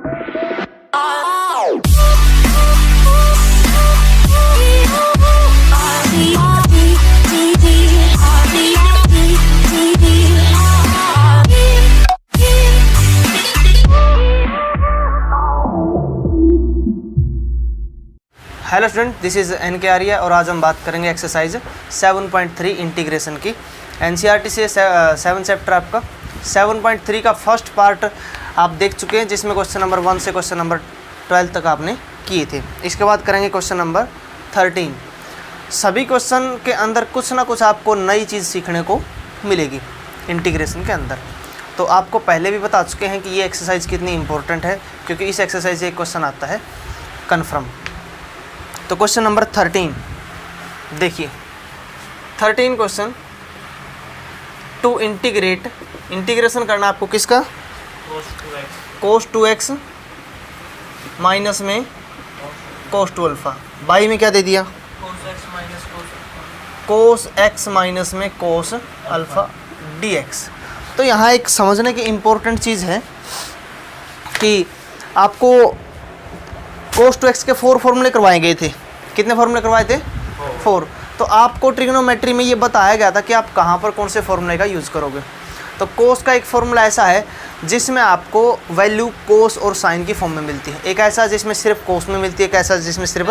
Hello student, this is NK Arya और आज हम बात करेंगे एक्सरसाइज 7.3 इंटीग्रेशन की। NCERT से 7 चैप्टर आपका 7.3 का फर्स्ट पार्ट आप देख चुके हैं, जिसमें क्वेश्चन नंबर 1 से क्वेश्चन नंबर 12 तक आपने किए थे। इसके बाद करेंगे क्वेश्चन नंबर 13। सभी क्वेश्चन के अंदर कुछ ना कुछ आपको नई चीज़ सीखने को मिलेगी इंटीग्रेशन के अंदर। तो आपको पहले भी बता चुके हैं कि ये एक्सरसाइज कितनी इंपॉर्टेंट है, क्योंकि इस एक्सरसाइज से एक क्वेश्चन आता है कन्फर्म। तो क्वेश्चन नंबर 13 देखिए, 13 क्वेश्चन, टू इंटीग्रेशन करना आपको किसका, cos 2x माइनस में cos 2 अल्फ़ा, बाई में क्या दे दिया cos x माइनस में cos अल्फ़ा dx। तो यहाँ एक समझने की इम्पोर्टेंट चीज़ है कि आपको cos 2x के 4 फॉर्मूले करवाए गए थे। कितने फॉर्मूले करवाए थे? 4। तो आपको ट्रिग्नोमेट्री में ये बताया गया था कि आप कहाँ पर कौन से फॉर्मूले का यूज़ करोगे। तो cos का एक फॉर्मूला ऐसा है जिसमें आपको वैल्यू cos और साइन की फॉर्म में मिलती है। एक ऐसा जिसमें सिर्फ cos में मिलती है, एक ऐसा जिसमें सिर्फ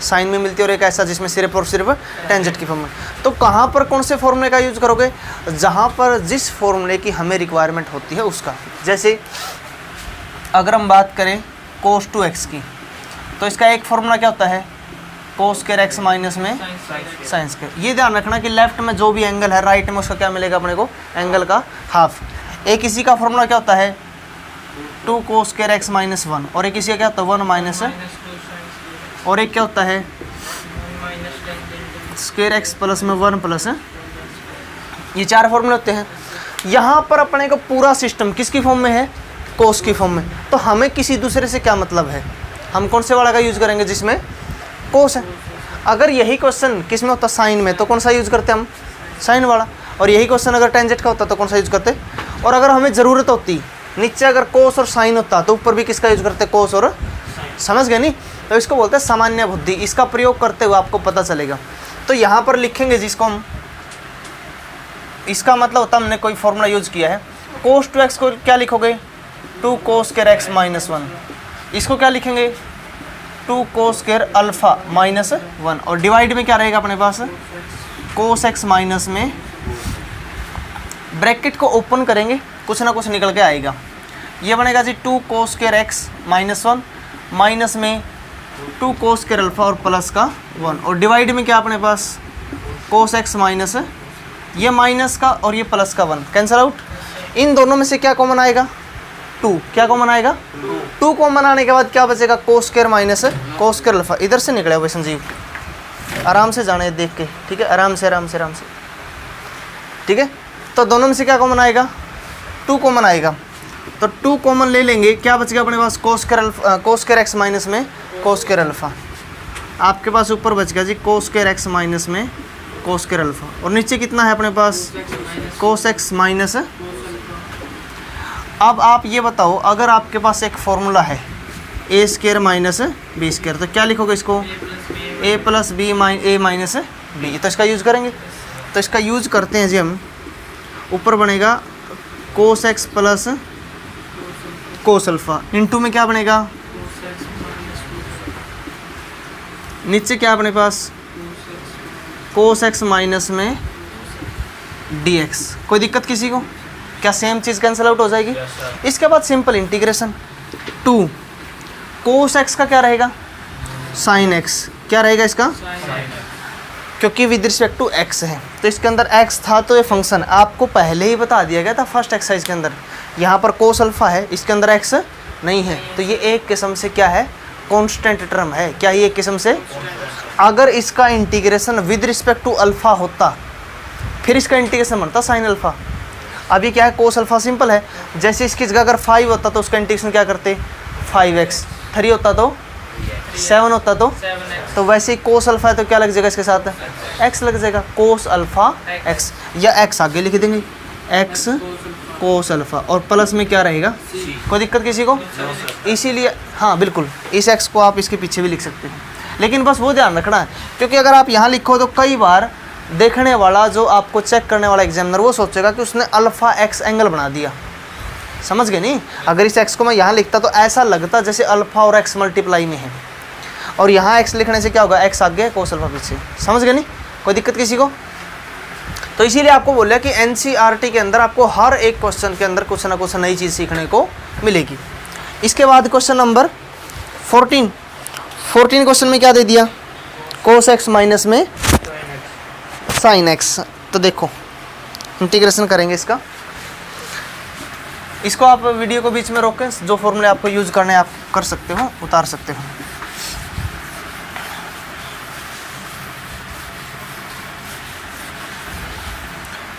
साइन में मिलती है, और एक ऐसा जिसमें सिर्फ और सिर्फ टेंजेंट की फॉर्म में। तो कहाँ पर कौन से फॉर्मूले का यूज़ करोगे? जहाँ पर जिस फॉर्मूले की हमें रिक्वायरमेंट होती है उसका। जैसे अगर हम बात करें cos 2x की, तो इसका एक फॉर्मूला क्या होता है, cos स्क्वायर x माइनस में साइन स्क्वायर। ये ध्यान रखना कि लेफ्ट में जो भी एंगल है, राइट में उसका क्या मिलेगा अपने को, एंगल का हाफ। एक इसी का फॉर्मूला क्या होता है, 2 cos स्क्वायर x माइनस 1, और एक इसी का क्या होता है 1 माइनस, और एक क्या होता है स्क्वायर x प्लस में 1 प्लस। ये 4 फॉर्मूले होते हैं। यहाँ पर अपने को पूरा सिस्टम किसकी फॉर्म में है, cos की फॉर्म में। तो हमें किसी दूसरे से क्या मतलब है, हम कौन से वाला का यूज़ करेंगे जिसमें cos है। अगर यही क्वेश्चन किस में होता, साइन में, तो कौन सा यूज़ करते हम, साइन वाला। और यही क्वेश्चन अगर टेंजेंट का होता तो कौन सा यूज़ करते। और अगर हमें ज़रूरत होती नीचे अगर cos और साइन होता तो ऊपर भी किसका यूज़ करते, cos और, समझ गए नहीं। तो इसको बोलते हैं सामान्य बुद्धि। इसका प्रयोग करते हुए आपको पता चलेगा। तो यहाँ पर लिखेंगे जिसको हम, इसका मतलब होता है हमने कोई फॉर्मूला यूज़ किया है। cos 2x को क्या लिखोगे, 2 cos स्क्वायर x माइनस 1। इसको क्या लिखेंगे, 2 cos स्क्वायर अल्फ़ा माइनस 1, और डिवाइड में क्या रहेगा अपने पास, cos x माइनस में, ब्रैकेट को ओपन करेंगे कुछ ना कुछ निकल के आएगा। ये बनेगा जी 2 cos square x minus 1 minus में 2 cos स्क्वायर अल्फ़ा और प्लस का 1, और डिवाइड में क्या अपने पास cos x माइनस, ये माइनस का और ये प्लस का 1 कैंसिल आउट। इन दोनों में से क्या कॉमन आएगा, 2। क्या कॉमन आएगा, 2 कॉमन आने के बाद क्या बचेगा, cos square minus cos square alpha. इधर से निकले हुए संजीव, आराम से जाने देख के, ठीक है, आराम से आराम से आराम से, ठीक है। तो दोनों में से क्या कॉमन आएगा, 2 कॉमन आएगा। तो 2 कॉमन ले लेंगे, क्या बचेगा अपने पास, cos स्क्वायर x माइनस में cos स्क्वायर अल्फ़ा। आपके पास ऊपर बच गया जी cos स्क्वायर x माइनस में cos स्क्वायर अल्फ़ा, और नीचे कितना है अपने पास, cos x माइनस। अब आप ये बताओ, अगर आपके पास एक फॉर्मूला है a square minus b square, तो क्या लिखोगे इसको, a plus b a minus b। तो इसका यूज़ करेंगे। तो इसका यूज़ करते हैं जी हम। ऊपर बनेगा cos x plus cos alpha, into में क्या बनेगा, नीचे क्या अपने पास cos x माइनस में dx। कोई दिक्कत किसी को, क्या सेम चीज़ कैंसिल आउट हो जाएगी। इसके बाद सिंपल इंटीग्रेशन, 2 cos x का क्या रहेगा, sin x। क्या रहेगा इसका, क्योंकि विद रिस्पेक्ट टू x है, तो इसके अंदर x था, तो ये फंक्शन आपको पहले ही बता दिया गया था फर्स्ट एक्सरसाइज के अंदर। यहाँ पर cos अल्फ़ा है, इसके अंदर x नहीं है, तो ये एक किस्म से क्या है, कांस्टेंट टर्म है। क्या ये एक किस्म से, अगर इसका integration with respect to alpha होता फिर इसका इंटीग्रेशन बनता sin अल्फ़ा। अभी क्या है, cos अल्फ़ा सिंपल है। जैसे इसकी जगह अगर 5 होता तो उसका इंटीग्रेशन क्या करते, 5x, 3 होता तो 7 होता तो वैसे ही cos अल्फ़ा है तो क्या लग जाएगा इसके साथ, x लग जाएगा, cos अल्फ़ा x, या x आगे लिख देंगे, x कोस अल्फा, और प्लस में क्या रहेगा, कोई दिक्कत किसी को? इसीलिए हाँ बिल्कुल, इस एक्स को आप इसके पीछे भी लिख सकते हैं, लेकिन बस वो ध्यान रखना है, क्योंकि अगर आप यहाँ लिखो तो कई बार देखने वाला, जो आपको चेक करने वाला एग्जामिनर, वो सोचेगा कि उसने अल्फा एक्स एंगल बना दिया। समझ गए नहीं? अगर इस एक्स को मैं यहाँ लिखता तो ऐसा लगता जैसे अल्फा और एक्स मल्टीप्लाई में है, और यहाँ एक्स लिखने से क्या होगा, एक्स आगे कोस अल्फा पीछे। समझ गए नहीं? कोई दिक्कत किसी को? तो इसीलिए आपको बोला कि एनसीईआरटी के अंदर आपको हर एक क्वेश्चन के अंदर कुछ ना कुछ नई चीज़ सीखने को मिलेगी। इसके बाद क्वेश्चन नंबर 14 क्वेश्चन में क्या दे दिया, कोस एक्स माइनस में साइन एक्स। तो देखो इंटीग्रेशन करेंगे इसको आप वीडियो को बीच में रोक के जो फॉर्मूले आपको यूज करने आप कर सकते हो, उतार सकते हो।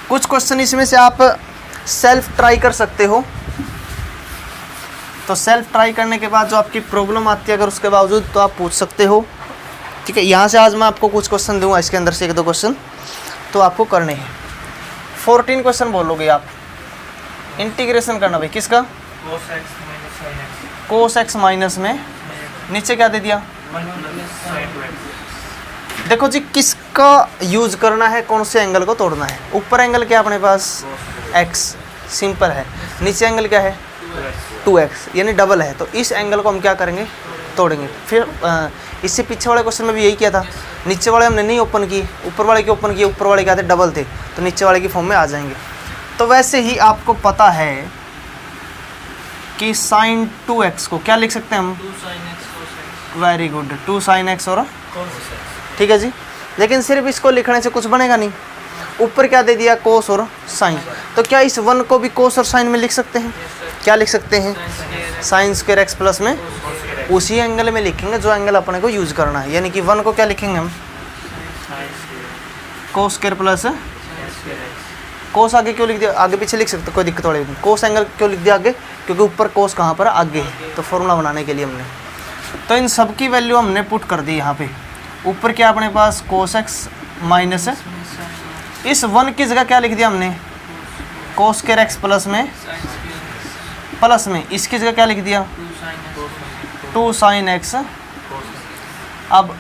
कुछ क्वेश्चन इसमें से आप सेल्फ ट्राई कर सकते हो, तो सेल्फ ट्राई करने के बाद जो आपकी प्रॉब्लम आती है अगर उसके बावजूद, तो आप पूछ सकते हो। ठीक है, यहाँ से आज मैं आपको कुछ क्वेश्चन दूंगा, इसके अंदर से 1-2 क्वेश्चन तो आपको करने हैं। 14 क्वेश्चन बोलोगे आप, इंटीग्रेशन करना भाई किसका, कोस एक्स माइनस में नीचे क्या दे दिया, देखो जी किसका यूज करना है, कौन से एंगल को तोड़ना है। ऊपर एंगल क्या अपने पास x, सिंपल है, नीचे एंगल क्या है 2x, यानी डबल है, तो इस एंगल को हम क्या करेंगे, तोड़ेंगे। फिर इससे पीछे वाले क्वेश्चन में भी यही किया था, नीचे वाले हमने नहीं ओपन किए, ऊपर वाले के ओपन किए, ऊपर वाले क्या थे, डबल थे, तो नीचे वाले की फॉर्म में आ जाएंगे। तो वैसे ही आपको पता है कि साइन 2x को क्या लिख सकते हैं हम, वेरी गुड, 2 sin x और ठीक है जी। लेकिन सिर्फ इसको लिखने से कुछ बनेगा नहीं, ऊपर क्या दे दिया, कोस और साइन, तो क्या इस 1 को भी कोस और साइन में लिख सकते हैं, क्या लिख सकते हैं, साइन स्क्वायर एक्स प्लस में उसी एंगल में लिखेंगे जो एंगल अपने को यूज करना है, यानी कि 1 को क्या लिखेंगे हम, कोस स्क्वायर प्लस, कोस आगे क्यों लिख दिया, आगे पीछे लिख सकते, कोई दिक्कत वाली नहीं। कोस एंगल क्यों लिख दिया आगे, क्योंकि ऊपर कोस कहाँ पर आगे है, तो फॉर्मूला बनाने के लिए हमने, तो इन सब की वैल्यू हमने पुट कर दी यहाँ पे। ऊपर क्या अपने पास कोस एक्स माइनस है, इस 1 की जगह क्या लिख दिया हमने, कोस स्क्वायर एक्स प्लस में इसकी जगह क्या लिख दिया, 2 sin x। अब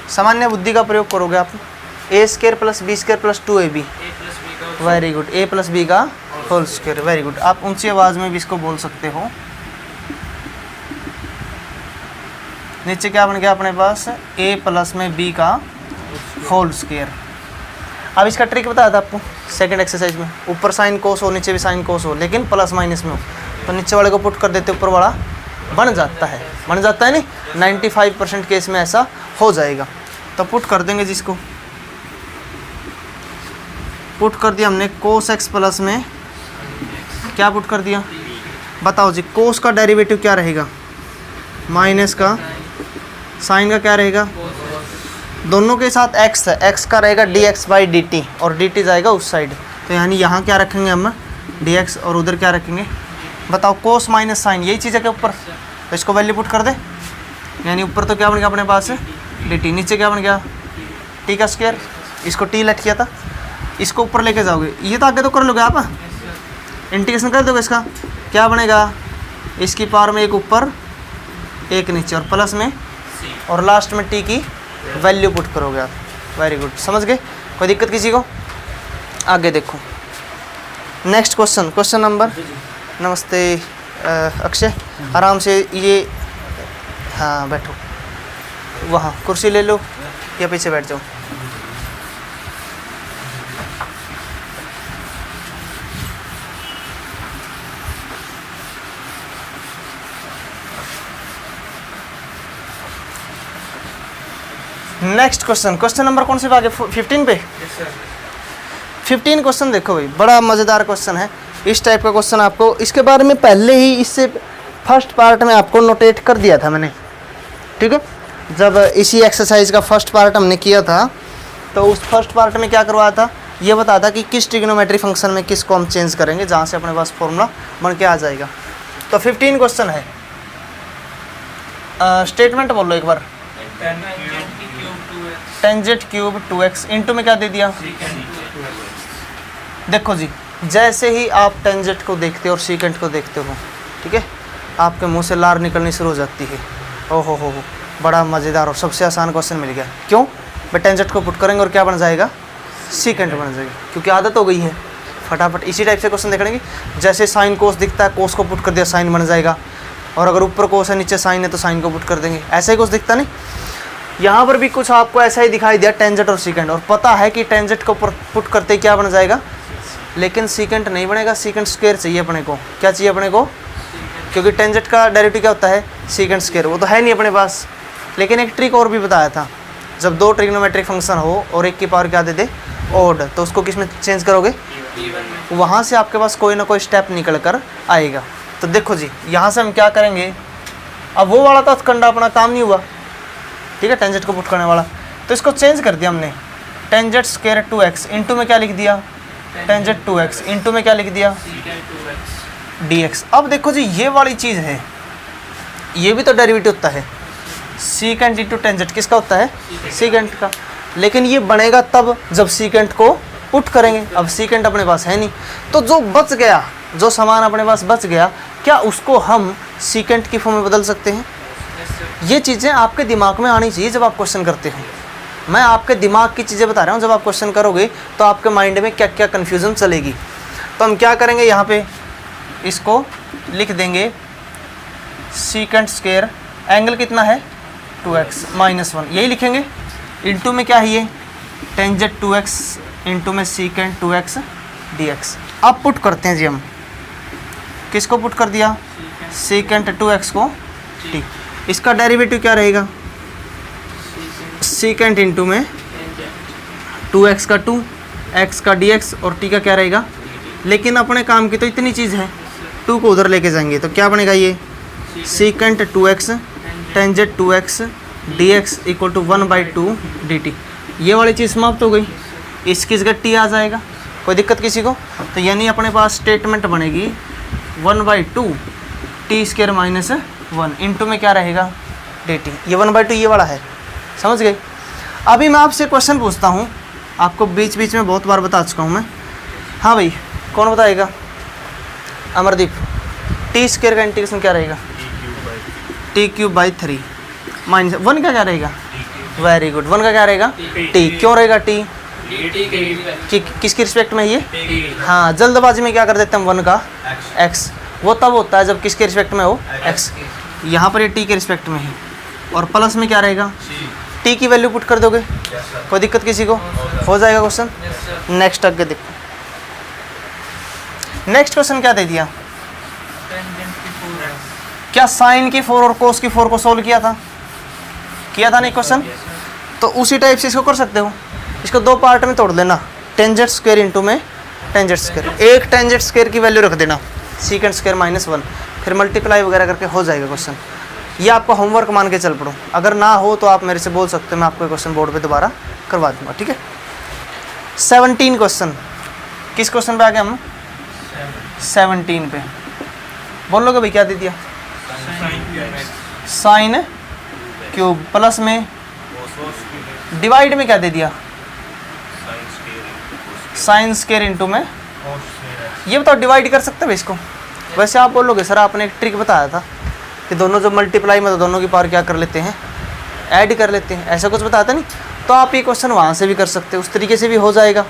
सामान्य बुद्धि का प्रयोग करोगे आप, a square plus b square plus 2ab, very good, a plus b का होल स्क्वायर, वेरी गुड। आप ऊंची आवाज़ में भी इसको बोल सकते हो। नीचे क्या बन गया अपने पास, a प्लस में b का होल स्क्वायर। अब इसका ट्रिक बताया था आपको सेकंड एक्सरसाइज में, ऊपर साइन कोस हो, नीचे भी साइन कोस हो, लेकिन प्लस माइनस में हो, तो नीचे वाले को पुट कर देते, ऊपर वाला बन जाता है नहीं, 95% केस में ऐसा हो जाएगा। तो पुट कर देंगे जिसको, पुट कर दिया हमने कोस एक्स प्लस में क्या पुट कर दिया, बताओ जी, कोस का डेरिवेटिव क्या रहेगा, माइनस का, साइन का क्या रहेगा, दोनों के साथ x है, x का रहेगा dx/dt और dt जाएगा उस साइड, तो यानी यहाँ क्या रखेंगे हम, dx, और उधर क्या रखेंगे, बताओ, कोस माइनस साइन, यही चीज़ है कि ऊपर, तो इसको वैल्यू पुट कर दे, यानी ऊपर तो क्या बन गया अपने पास dt, नीचे क्या बन गया t का स्क्वायर, इसको t लेट किया था, इसको ऊपर लेके जाओगे, ये तो आगे तो कर लोगे आप, इंटीग्रेशन कर दोगे, इसका क्या बनेगा, इसकी पावर में एक ऊपर एक नीचे और प्लस में, और लास्ट में t की वैल्यू पुट करोगे आप, वेरी गुड, समझ गए, कोई दिक्कत किसी को? आगे देखो नेक्स्ट क्वेश्चन, क्वेश्चन नंबर, नमस्ते अक्षय, आराम से ये, हाँ बैठो, वहाँ कुर्सी ले लो या पीछे बैठ जाओ। नेक्स्ट क्वेश्चन, क्वेश्चन नंबर कौन से पे आगे, 15 पे, 15 क्वेश्चन देखो भाई, बड़ा मज़ेदार क्वेश्चन है। इस टाइप का क्वेश्चन आपको इसके बारे में पहले ही, इससे फर्स्ट पार्ट में आपको नोटेट कर दिया था मैंने, ठीक है, जब इसी एक्सरसाइज का फर्स्ट पार्ट हमने किया था, तो उस फर्स्ट पार्ट में क्या करवाया था, ये बताया था कि किस ट्रिग्नोमेट्री फंक्शन में किसको हम चेंज करेंगे, जहाँ से अपने पास फॉर्मूला बन के आ जाएगा। तो 15 क्वेश्चन है, स्टेटमेंट बोल लो एक बार, टेंजेंट क्यूब 2x, इंटू में क्या दे दिया, देखो जी जैसे ही आप टेंजेंट को देखते हो और सीकेंट को देखते हो, ठीक है, आपके मुंह से लार निकलनी शुरू हो जाती है। ओहो हो, बड़ा मज़ेदार और सबसे आसान क्वेश्चन मिल गया। क्यों? भाई टेंजेंट को पुट करेंगे और क्या बन जाएगा? सीकेंट बन जाएगी, क्योंकि आदत हो गई है। फटाफट इसी टाइप से क्वेश्चन देखेंगे। जैसे साइन कोस दिखता है, कोस को पुट कर दिया, साइन बन जाएगा। और अगर ऊपर कोस है नीचे साइन है तो साइन को पुट कर देंगे। ऐसा ही कुछ दिखता नहीं। यहाँ पर भी कुछ आपको ऐसा ही दिखाई दिया, टेंजेंट और सीकेंट, और पता है कि टेंजेंट को पुट करते क्या बन जाएगा, लेकिन सीकेंट नहीं बनेगा, सीकेंट स्क्वायर चाहिए अपने को। क्या चाहिए अपने को? क्योंकि टेंजेंट का डेरिवेटिव क्या होता है? Secant square. वो तो है नहीं अपने पास। लेकिन एक ट्रिक और भी बताया था, जब दो ट्रिग्नोमेट्रिक फंक्शन हो और एक की पावर क्या दे दे? ओड, तो उसको किस में चेंज करोगे? वहाँ से आपके पास कोई ना कोई स्टेप निकल कर आएगा। तो देखो जी, यहाँ से हम क्या करेंगे, अब वो वाला था कंडा अपना काम नहीं हुआ, ठीक है, टेंजेंट को पुट करने वाला, तो इसको चेंज कर दिया हमने। टेंजेंट स्क्वायर 2x इंटू में क्या लिख दिया? टेंजेंट 2x इंटू में क्या लिख दिया? dx। अब देखो जी, ये वाली चीज़ है, ये भी तो डेरिवेटिव होता है। सीकेंट इंटू टेंजेंट किसका होता है? सीकेंट का। लेकिन ये बनेगा तब जब सीकेंट को पुट करेंगे। अब सीकेंट अपने पास है नहीं, तो जो बच गया, जो सामान अपने पास बच गया, क्या उसको हम सीकेंट की फॉर्म में बदल सकते हैं? ये चीज़ें आपके दिमाग में आनी चाहिए जब आप क्वेश्चन करते हो। मैं आपके दिमाग की चीज़ें बता रहा हूँ, जब आप क्वेश्चन करोगे तो आपके माइंड में क्या क्या कन्फ्यूज़न चलेगी। तो हम क्या करेंगे, यहाँ पे इसको लिख देंगे सीकेंट स्क्वायर, एंगल कितना है? 2x माइनस 1, यही लिखेंगे। इंटू में क्या है ये? टेंजेंट 2x इंटू में सीकेंट 2x dx। अब पुट करते हैं जी हम, किसको पुट कर दिया? सीकेंट 2x को t। इसका डेरिवेटिव क्या रहेगा? सीकेंट इंटू में 2x का 2, x का dx और t का क्या रहेगा? लेकिन अपने काम की तो इतनी चीज़ है, 2 को उधर लेके जाएंगे तो क्या बनेगा ये? Secant 2x tangent 2x dx equal to 1/2 dt। ये वाली चीज़ समाप्त हो गई। इसकी जगह t आ जाएगा, कोई दिक्कत किसी को? तो यानी अपने पास स्टेटमेंट बनेगी 1/2 t स्क्वायर माइनस 1 इंटू में क्या रहेगा? dt। ये 1/2 ये वाला है, समझ गए? अभी मैं आपसे क्वेश्चन पूछता हूँ, आपको बीच बीच में बहुत बार बता चुका हूँ मैं। हाँ भाई, कौन बताएगा? अमरदीप, टी स्क्वायर का इंटीग्रेशन क्या रहेगा? t³/3 माइनस 1 का क्या रहेगा? वेरी गुड, 1 का क्या रहेगा? t। क्यों रहेगा t? किसकी रिस्पेक्ट में ये? हाँ, जल्दबाजी में क्या कर देते हैं हम 1 का x। वो तब होता है जब किसके रिस्पेक्ट में हो? x। यहाँ पर ये t के रिस्पेक्ट में है, और प्लस में क्या रहेगा? t की वैल्यू पुट कर दोगे, कोई दिक्कत किसी को? हो जाएगा क्वेश्चन। नेक्स्ट आगे देखो, नेक्स्ट क्वेश्चन क्या दे दिया? क्या साइन की 4 और कोस की 4 को सोल्व किया था? किया था नहीं क्वेश्चन? तो उसी टाइप से इसको कर सकते हो। इसको दो पार्ट में तोड़ देना, टेंजेंट स्क्वायर इंटू में टेंजेंट स्क्वायर। एक टेंजेंट स्क्वायर की वैल्यू रख देना, सीकेंट स्क्वायर माइनस 1, फिर मल्टीप्लाई वगैरह करके हो जाएगा क्वेश्चन। ये आपका होमवर्क मान के चल पड़ो, अगर ना हो तो आप मेरे से बोल सकते हो, मैं आपको क्वेश्चन बोर्ड पे दोबारा करवा दूंगा, ठीक है। 17 क्वेश्चन, किस क्वेश्चन पे आ गए हम? 17 पे। बोलोगे भाई क्या दे दिया? साइन क्यूब प्लस में डिवाइड में क्या दे दिया? साइन स्क्वायर इंटू में, ये बताओ डिवाइड कर सकते हो इसको? वैसे आप बोलोगे सर आपने एक ट्रिक बताया था कि दोनों जब मल्टीप्लाई में तो दोनों की पावर क्या कर लेते हैं? ऐड कर लेते हैं, ऐसा कुछ बताता नहीं? तो आप ये क्वेश्चन वहाँ से भी कर सकते हो, उस तरीके से भी हो जाएगा,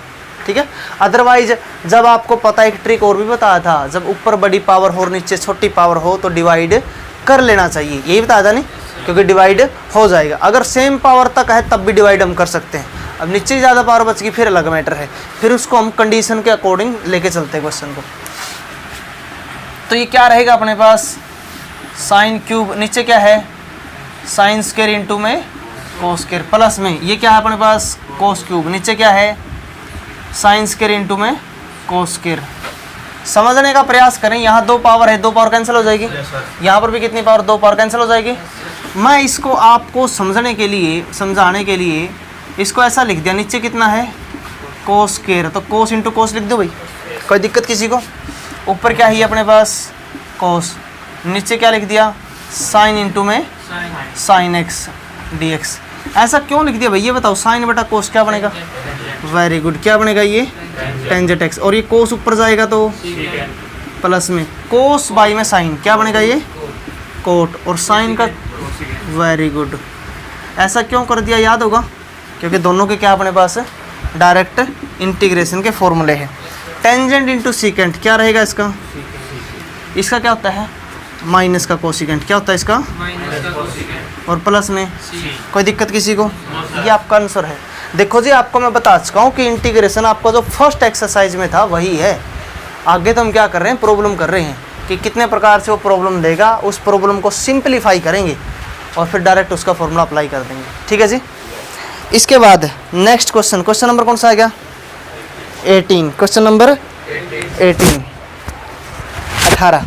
ठीक है। अदरवाइज जब आपको पता एक ट्रिक और भी बताया था, जब ऊपर बड़ी पावर हो और नीचे छोटी पावर हो तो डिवाइड कर लेना चाहिए, यही बताया था नहीं? क्योंकि डिवाइड हो जाएगा। अगर सेम पावर तक है तब भी डिवाइड हम कर सकते हैं, अब नीचे ज़्यादा पावर बच गई फिर अलग मैटर है, फिर उसको हम कंडीशन के अकॉर्डिंग लेके चलते हैं क्वेश्चन को। तो ये क्या रहेगा अपने पास? साइन क्यूब, नीचे क्या है? साइन स्क्वायर इंटू में कोस स्क्वायर, प्लस में ये क्या है अपने पास? कोस क्यूब, नीचे क्या है? साइन स्क्वायर इंटू में कोस स्क्वायर। समझने का प्रयास करें, यहाँ 2 पावर है, 2 पावर कैंसिल हो जाएगी, यहाँ पर भी कितनी पावर? 2 पावर कैंसिल हो जाएगी। मैं इसको आपको समझने के लिए, समझाने के लिए इसको ऐसा लिख दिया, नीचे कितना है? कोस स्क्वायर, तो कोस इंटू कोस लिख दो भाई, कोई दिक्कत किसी को? ऊपर क्या है अपने पास? कोस, नीचे क्या लिख दिया? साइन इंटू में साइन एक्स dx। ऐसा क्यों लिख दिया भाई ये बताओ? साइन बटा कोस क्या बनेगा? वेरी गुड, क्या बनेगा ये टेंजेंट एक्स, और ये कोस ऊपर जाएगा तो प्लस में कोस बाई में साइन, क्या बनेगा ये कोट, और साइन का वेरी गुड। ऐसा क्यों कर दिया याद होगा, क्योंकि दोनों के क्या अपने पास डायरेक्ट इंटीग्रेशन के फॉर्मूले हैं। टेंजेंट इंटू सीकेंट क्या रहेगा इसका, इसका क्या होता है माइनस का कोसिकेंट, क्या होता है इसका और प्लस में कोई दिक्कत किसी को, ये आपका आंसर है। देखो जी आपको मैं बता चुका हूँ कि इंटीग्रेशन आपका जो फर्स्ट एक्सरसाइज में था वही है। आगे तो हम क्या कर रहे हैं, प्रॉब्लम कर रहे हैं कि कितने प्रकार से वो प्रॉब्लम देगा, उस प्रॉब्लम को सिंप्लीफाई करेंगे और फिर डायरेक्ट उसका फॉर्मूला अप्लाई कर देंगे। ठीक है जी। इसके बाद नेक्स्ट क्वेश्चन, क्वेश्चन नंबर कौन सा आ गया 18, क्वेश्चन नंबर 18।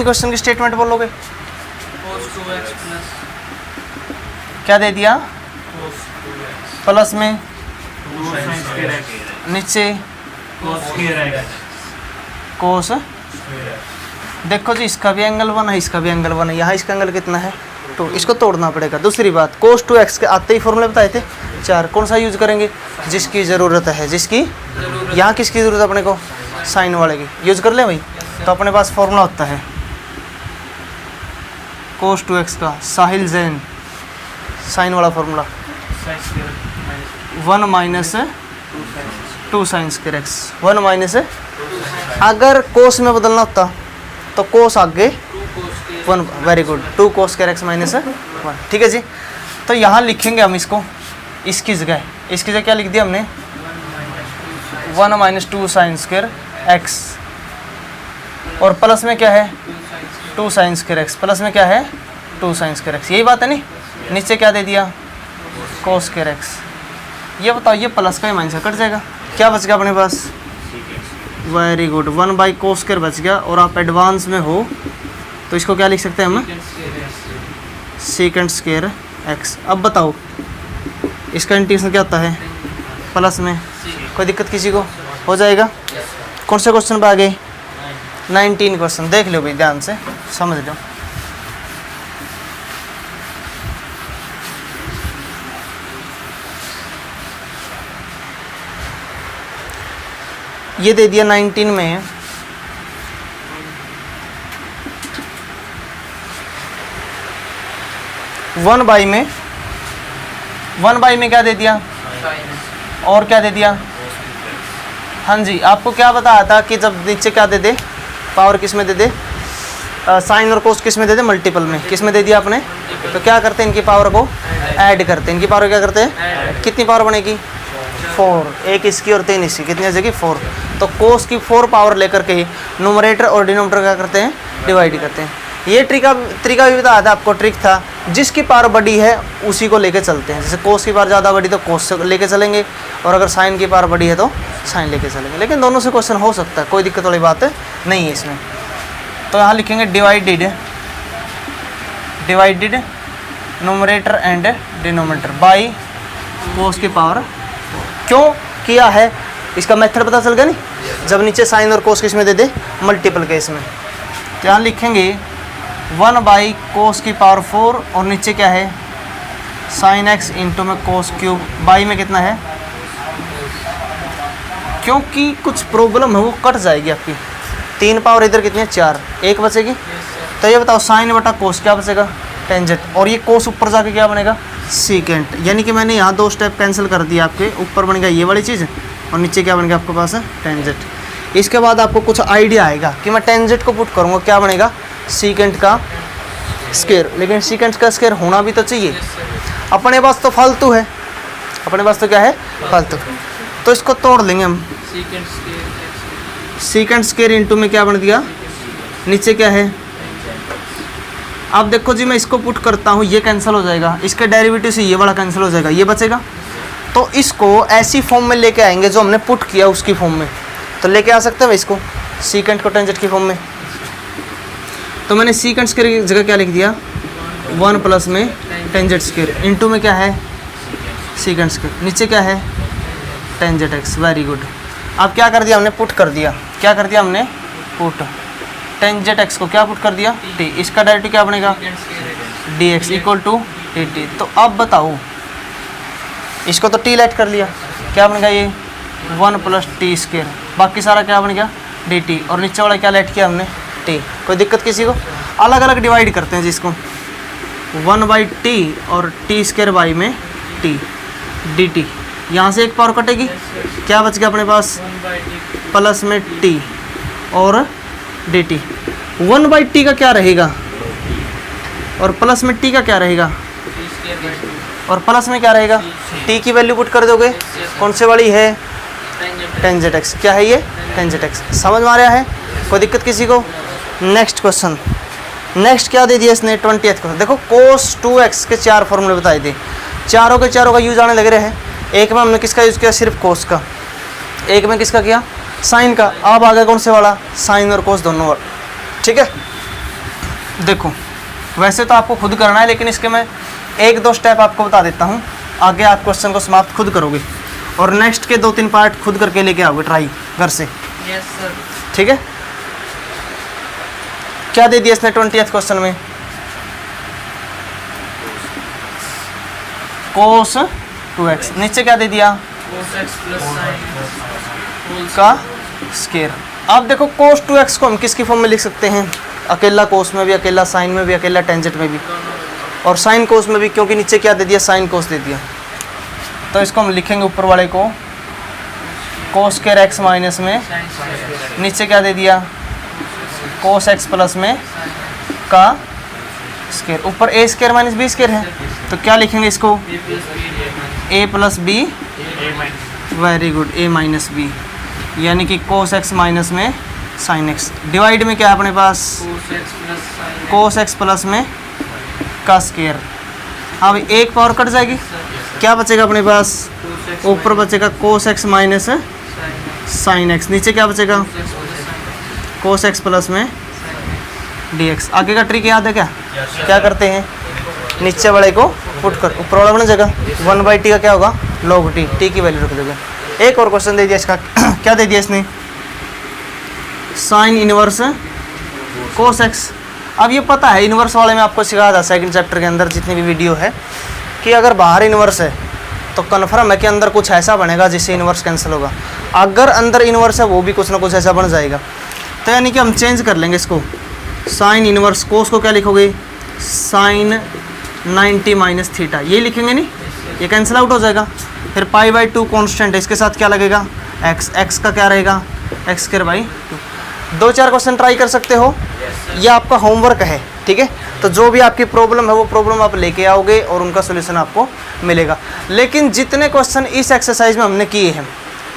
क्वेश्चन की स्टेटमेंट बोलोगे, क्या दे दिया प्लस में नीचे कोस, देखो जी इसका भी एंगल 1 है, इसका भी एंगल 1 है, यहाँ इसका एंगल कितना है 2, इसको तोड़ना पड़ेगा। दूसरी बात कोस 2x के आते ही फॉर्मूले बताए थे 4, कौन सा यूज करेंगे जिसकी ज़रूरत है, जिसकी यहाँ किसकी ज़रूरत है अपने को साइन वाले की, यूज कर ले भाई। तो अपने पास फॉर्मूला होता है कोस 2x का साहिल जैन साइन वाला formula 1 minus 2 sine square x, 1 minus, अगर कोस में बदलना होता तो कोस आगे 1, very good, 2 cos square x minus 1। ठीक है जी। तो यहाँ लिखेंगे हम इसको, इसकी जगह क्या लिख दिया हमने 1 माइनस 2 साइन स्क्वायर एक्स, और प्लस में क्या है 2 साइन स्क्वायर एक्स, प्लस में क्या है 2 साइन स्क्वायर एक्स, यही बात है नहीं। नीचे क्या दे दिया कोस स्क्वायर एक्स। ये बताओ ये प्लस का ही माइनस कट जाएगा, क्या बच गया अपने पास, very good 1 by cos square बच गया। और आप एडवांस में हो तो इसको क्या लिख सकते हैं हम सेकंड स्क्वायर एक्स। अब बताओ इसका इंटीग्रेशन क्या होता है प्लस में, कोई दिक्कत किसी को, हो जाएगा। कौन से क्वेश्चन पे आ गए 19 क्वेश्चन, देख लो भाई ध्यान से समझ लो। ये दे दिया 19 में 1 बाई में क्या दे दिया और क्या दे दिया, हाँ जी आपको क्या बताया था कि जब नीचे क्या दे दे पावर किस में दे दे, साइन और कोस किस में दे दे मल्टीपल में, किस में दे दिया आपने। तो क्या करते हैं इनकी पावर को ऐड करते हैं, इनकी पावर क्या करते हैं, कितनी पावर बनेगी 4, एक इसकी और 3 इसकी, कितनी आ जाएगी 4। तो कोस की 4 पावर लेकर के ही न्यूमरेटर और डिनोमिनेटर क्या करते हैं डिवाइड करते हैं। ये तरीका भी बताया था आपको, ट्रिक था जिसकी पावर बड़ी है उसी को लेके चलते हैं। जैसे कोस की पावर ज़्यादा बड़ी तो कोस से लेके चलेंगे, और अगर साइन की पावर बड़ी है तो साइन लेके चलेंगे। लेकिन दोनों से क्वेश्चन हो सकता है, कोई दिक्कत वाली बात नहीं है इसमें। तो यहाँ लिखेंगे divided numerator and denominator by कोस की पावर। क्यों किया है इसका मेथड पता चल गया नहीं, जब नीचे साइन और कोस किस में दे दे मल्टीपल केस में। तो यहाँ लिखेंगे 1 बाई कोस की पावर 4, और नीचे क्या है साइन एक्स इंटू में कोस क्यूब, बाई में कितना है, क्योंकि कुछ प्रॉब्लम है वो कट जाएगी आपकी। 3 पावर इधर कितनी है 4, 1 बचेगी। तो ये बताओ साइन बटा कोस क्या बचेगा टेंजेंट, और ये कोस ऊपर जाके क्या बनेगा सीकेंट। यानी कि मैंने यहाँ 2 स्टेप कैंसिल कर दिया, आपके ऊपर बनेगा ये वाली चीज़ और नीचे क्या बनेगा आपके पास है टेंजेंट। इसके बाद आपको कुछ आइडिया आएगा कि मैं टेंजेंट को पुट करूँगा क्या बनेगा सीकेंट का स्क्वायर, लेकिन सीकेंट का स्क्वायर होना भी तो चाहिए। अपने पास तो फालतू है, अपने पास तो क्या है फालतू, तो इसको तोड़ लेंगे हम। सीकेंट स्क्वायर इंटू में क्या बन दिया नीचे क्या है। अब देखो जी मैं इसको पुट करता हूँ, ये कैंसिल हो जाएगा, इसके डेरिवेटिव से ये वाला कैंसिल हो जाएगा, ये बचेगा। तो इसको ऐसी फॉर्म में लेके आएंगे जो हमने पुट किया उसकी फॉर्म में, तो लेके आ सकते हैं इसको सीकेंट को टेंजेंट की फॉर्म में। तो मैंने सीकेंट स्क्वायर की जगह क्या लिख दिया 1 प्लस में टेंजेंट स्क्वायर इंटू में क्या है सीकेंड स्क्वायर, नीचे क्या है tan zx। Very good. अब क्या कर दिया हमने, पुट कर दिया। क्या कर दिया हमने, पुट tan zx को क्या पुट कर दिया t। इसका डायरेक्टिव क्या बनेगा dx इक्वल टू dt। तो अब बताओ, इसको तो t लेट कर लिया, क्या बनेगा ये 1 प्लस टी स्क्वायर, बाकी सारा क्या बन गया dt, और नीचे वाला क्या लेट किया हमने t। कोई दिक्कत किसी को? अलग अलग डिवाइड करते हैं जिसको 1/t और t स्क्वायर बाई में t dt। यहाँ से एक पावर कटेगी, क्या बच गया अपने पास प्लस में t और dt। 1/t का क्या रहेगा और प्लस में t का क्या रहेगा, और प्लस में क्या रहेगा t की वैल्यू पुट कर दोगे, कौन से वाली है tan zx। क्या है ये tan zx। समझ में आ रहा है? कोई दिक्कत किसी को? Next question. नेक्स्ट क्या दे दिया इसने 20th क्वेश्चन। देखो cos 2x के 4 फॉर्मूले बताए थे, चारों के चारों का यूज आने लग रहे हैं। एक में हमने किसका यूज़ किया, सिर्फ cos का, एक में किसका किया साइन का। अब आ गया कौन से वाला, साइन और cos दोनों वाला। ठीक है, देखो वैसे तो आपको खुद करना है, लेकिन इसके मैं 1-2 स्टेप आपको बता देता हूँ, आगे आप क्वेश्चन को समाप्त खुद करोगे और नेक्स्ट के 2-3 पार्ट खुद करके लेके आओगे ट्राई घर से। Yes sir. ठीक है, क्या दे दिया इसने 20th क्वेश्चन में, cos 2x, नीचे क्या दे दिया cos x प्लस sin का स्क्वायर। अब देखो cos 2x को हम किसकी फॉर्म में लिख सकते हैं, अकेला cos में भी, अकेला sin में भी, अकेला टेंजेंट में भी, और sin cos में भी, क्योंकि नीचे क्या दे दिया sin cos दे दिया। तो इसको हम लिखेंगे ऊपर वाले को cos स्क्वायर x माइनस में, नीचे क्या दे दिया cos x प्लस में का स्क्वायर, ऊपर a square minus b square है, तो क्या लिखेंगे इसको a plus b, very good, a minus b, यानी कि cos x माइनस में sin x। डिवाइड में क्या है अपने पास cos x प्लस में का स्क्वायर। अब एक पावर कट जाएगी, क्या बचेगा अपने पास, ऊपर बचेगा cos x minus sin x, नीचे क्या बचेगा cos x प्लस में dx। आगे का ट्रिक याद है क्या? क्या करते हैं, नीचे वाले को पुट कर, ऊपर वाला बना जगह 1/t का क्या होगा log t, t की वैल्यू रख दोगे। एक और क्वेश्चन दे दिया इसका, क्या दे दिया इसने, साइन इनवर्स cos x। अब ये पता है इनवर्स वाले में आपको सिखाया था सेकंड चैप्टर के अंदर जितनी भी वीडियो है, कि अगर बाहर इनवर्स है तो कन्फर्म है कि अंदर कुछ ऐसा बनेगा जिससे इनवर्स कैंसिल होगा, अगर अंदर इनवर्स है वो भी कुछ ना कुछ ऐसा बन जाएगा। तो यानी कि हम चेंज कर लेंगे इसको, साइन इनवर्स cos को क्या लिखोगे साइन 90 माइनस थीटा, ये लिखेंगे नहीं, ये कैंसिल आउट हो जाएगा। फिर π/2 कॉन्स्टेंट है, इसके साथ क्या लगेगा x का क्या रहेगा x²/2। 2-4 क्वेश्चन ट्राई कर सकते हो, ये आपका होमवर्क है। ठीक है, तो जो भी आपकी प्रॉब्लम है वो प्रॉब्लम आप लेके आओगे और उनका सोल्यूशन आपको मिलेगा। लेकिन जितने क्वेश्चन इस एक्सरसाइज में हमने किए हैं,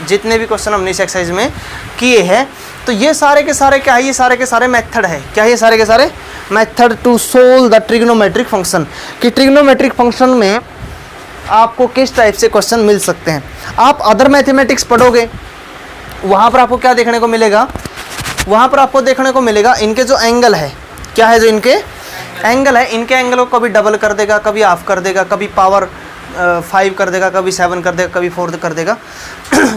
जितने भी क्वेश्चन हमने इस एक्सरसाइज में किए हैं, तो ये सारे के सारे क्या है, ये सारे के सारे मेथड है। क्या है ये सारे के सारे method to solve the trigonometric function, कि ट्रिग्नोमेट्रिक फंक्शन में आपको किस टाइप से क्वेश्चन मिल सकते हैं। आप अदर मैथमेटिक्स पढ़ोगे, वहाँ पर आपको क्या देखने को मिलेगा, वहाँ पर आपको देखने को मिलेगा इनके जो एंगल है, क्या है जो इनके एंगल है, इनके एंगल को कभी डबल कर देगा, कभी हाफ कर देगा, कभी पावर 5 कर देगा, कभी 7 कर देगा, कभी 4 कर देगा।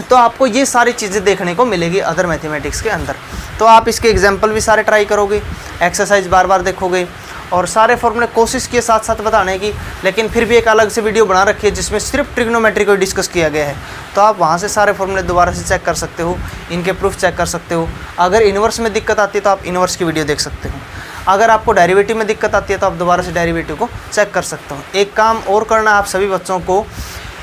तो आपको ये सारी चीज़ें देखने को मिलेगी अदर मैथमेटिक्स के अंदर। तो आप इसके एग्जाम्पल भी सारे ट्राई करोगे, एक्सरसाइज बार बार देखोगे, और सारे फॉर्मूले कोशिश किए साथ साथ बताने की, लेकिन फिर भी एक अलग से वीडियो बना रखी है जिसमें सिर्फ ट्रिग्नोमेट्री को डिस्कस किया गया है। तो आप वहाँ से सारे फॉर्मूले दोबारा से चेक कर सकते हो, इनके प्रूफ चेक कर सकते हो। अगर इन्वर्स में दिक्कत आती है तो आप इन्वर्स की वीडियो देख सकते हो, अगर आपको डेरिवेटिव में दिक्कत आती है तो आप दोबारा से डेरिवेटिव को चेक कर सकते हो। एक काम और करना आप सभी बच्चों को,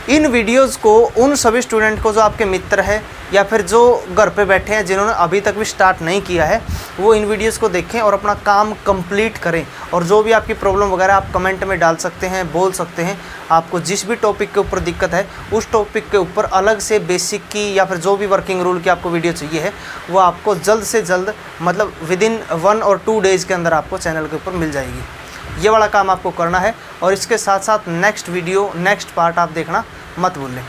इन वीडियोज़ को उन सभी स्टूडेंट को जो आपके मित्र हैं या फिर जो घर पे बैठे हैं जिन्होंने अभी तक भी स्टार्ट नहीं किया है, वो इन वीडियोज़ को देखें और अपना काम कंप्लीट करें। और जो भी आपकी प्रॉब्लम वगैरह आप कमेंट में डाल सकते हैं, बोल सकते हैं। आपको जिस भी टॉपिक के ऊपर दिक्कत है उस टॉपिक के ऊपर अलग से बेसिक की या फिर जो भी वर्किंग रूल की आपको वीडियो चाहिए है, वो आपको जल्द से जल्द मतलब विदिन 1 और 2 डेज़ के अंदर आपको चैनल के ऊपर मिल जाएगी। ये वाला काम आपको करना है, और इसके साथ साथ नेक्स्ट वीडियो नेक्स्ट पार्ट आप देखना मत भूलें।